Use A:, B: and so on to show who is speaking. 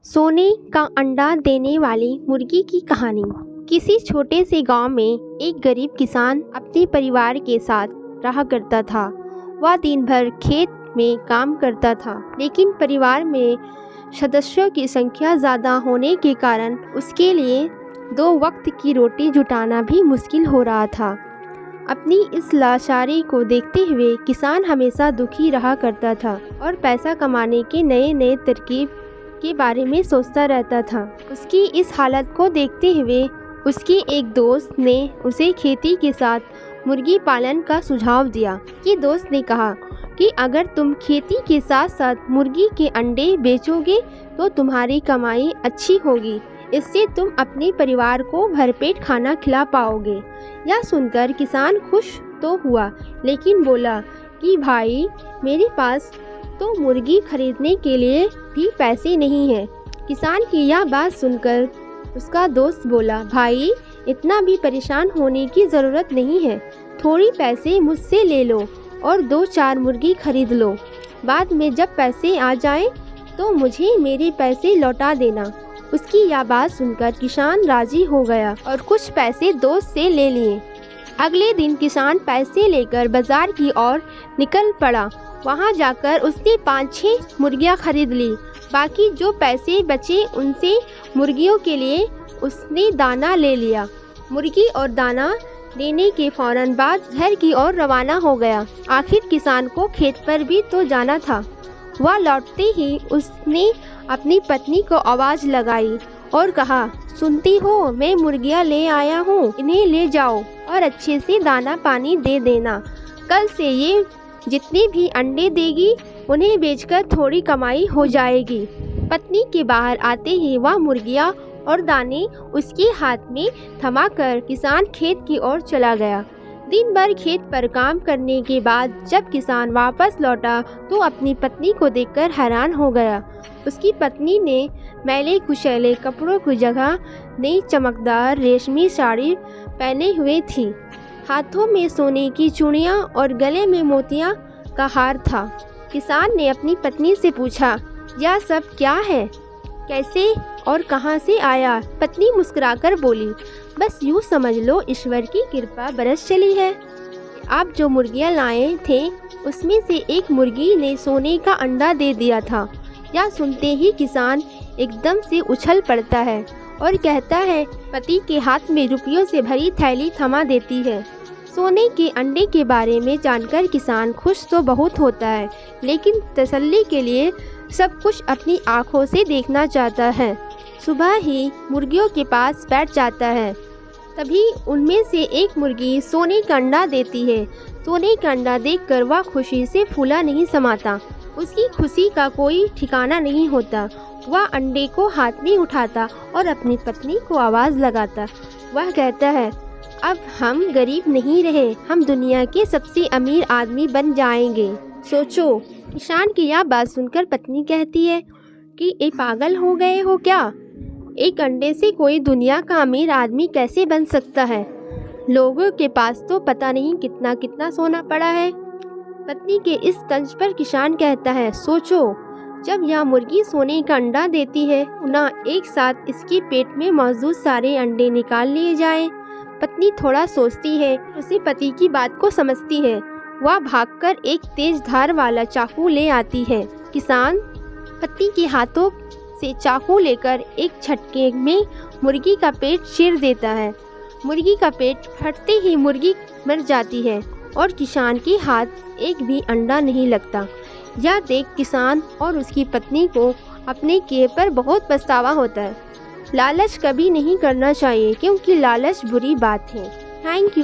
A: सोने का अंडा देने वाली मुर्गी की कहानी। किसी छोटे से गांव में एक गरीब किसान अपने परिवार के साथ रहा करता था। वह दिन भर खेत में काम करता था, लेकिन परिवार में सदस्यों की संख्या ज़्यादा होने के कारण उसके लिए 2 वक्त की रोटी जुटाना भी मुश्किल हो रहा था। अपनी इस लाचारी को देखते हुए किसान हमेशा दुखी रहा करता था और पैसा कमाने के नए नए तरकीब के बारे में सोचता रहता था। उसकी इस हालत को देखते हुए उसके एक दोस्त ने उसे खेती के साथ मुर्गी पालन का सुझाव दिया। कि दोस्त ने कहा कि अगर तुम खेती के साथ साथ मुर्गी के अंडे बेचोगे तो तुम्हारी कमाई अच्छी होगी। इससे तुम अपने परिवार को भरपेट खाना खिला पाओगे। यह सुनकर किसान खुश तो हुआ, लेकिन बोला कि भाई, मेरे पास तो मुर्गी खरीदने के लिए भी पैसे नहीं है। किसान की यह बात सुनकर उसका दोस्त बोला, भाई, इतना भी परेशान होने की ज़रूरत नहीं है। थोड़ी पैसे मुझसे ले लो और 2-4 मुर्गी खरीद लो। बाद में जब पैसे आ जाएं तो मुझे मेरे पैसे लौटा देना। उसकी यह बात सुनकर किसान राजी हो गया और कुछ पैसे दोस्त से ले लिए। अगले दिन किसान पैसे लेकर बाजार की ओर निकल पड़ा। वहां जाकर उसने 5-6 मुर्गियां खरीद ली। बाकी जो पैसे बचे उनसे मुर्गियों के लिए उसने दाना ले लिया। मुर्गी और दाना लेने के फौरन बाद घर की ओर रवाना हो गया। आखिर किसान को खेत पर भी तो जाना था। वह लौटते ही उसने अपनी पत्नी को आवाज़ लगाई और कहा, सुनती हो, मैं मुर्गियां ले आया हूँ, इन्हें ले जाओ और अच्छे से दाना पानी दे देना। कल से ये जितने भी अंडे देगी उन्हें बेचकर थोड़ी कमाई हो जाएगी। पत्नी के बाहर आते ही वह मुर्गियां और दाने उसके हाथ में थमाकर किसान खेत की ओर चला गया। दिन भर खेत पर काम करने के बाद जब किसान वापस लौटा तो अपनी पत्नी को देखकर हैरान हो गया। उसकी पत्नी ने मैले कुचैले कपड़ों की जगह नई चमकदार रेशमी साड़ी पहने हुए थी। हाथों में सोने की चूड़ियाँ और गले में मोतियाँ का हार था। किसान ने अपनी पत्नी से पूछा, यह सब क्या है? कैसे और कहां से आया? पत्नी मुस्कुराकर बोली, बस यूँ समझ लो, ईश्वर की कृपा बरस चली है। आप जो मुर्गियां लाए थे उसमें से एक मुर्गी ने सोने का अंडा दे दिया था। यह सुनते ही किसान एकदम से उछल पड़ता है और कहता है, पति के हाथ में रुपयों से भरी थैली थमा देती है। सोने के अंडे के बारे में जानकर किसान खुश तो बहुत होता है, लेकिन तसल्ली के लिए सब कुछ अपनी आँखों से देखना चाहता है। सुबह ही मुर्गियों के पास बैठ जाता है। तभी उनमें से एक मुर्गी सोने का अंडा देती है। सोने का अंडा देखकर वह खुशी से फूला नहीं समाता। उसकी खुशी का कोई ठिकाना नहीं होता। वह अंडे को हाथ में उठाता और अपनी पत्नी को आवाज़ लगाता। वह कहता है, अब हम गरीब नहीं रहे, हम दुनिया के सबसे अमीर आदमी बन जाएंगे। सोचो। किसान की यह बात सुनकर पत्नी कहती है कि ये पागल हो गए हो क्या? एक अंडे से कोई दुनिया का अमीर आदमी कैसे बन सकता है? लोगों के पास तो पता नहीं कितना कितना सोना पड़ा है। पत्नी के इस तंज पर किसान कहता है, सोचो, जब यह मुर्गी सोने का अंडा देती है ना, एक साथ इसके पेट में मौजूद सारे अंडे निकाल लिए जाएं। पत्नी थोड़ा सोचती है, उसे पति की बात को समझती है। वह भागकर एक तेज धार वाला चाकू ले आती है। किसान पत्नी के हाथों से चाकू लेकर एक झटके में मुर्गी का पेट चीर देता है। मुर्गी का पेट फटते ही मुर्गी मर जाती है और किसान के हाथ एक भी अंडा नहीं लगता। यह देख किसान और उसकी पत्नी को अपने किए पर बहुत पछतावा होता है। लालच कभी नहीं करना चाहिए, क्योंकि लालच बुरी बात है। Thank you.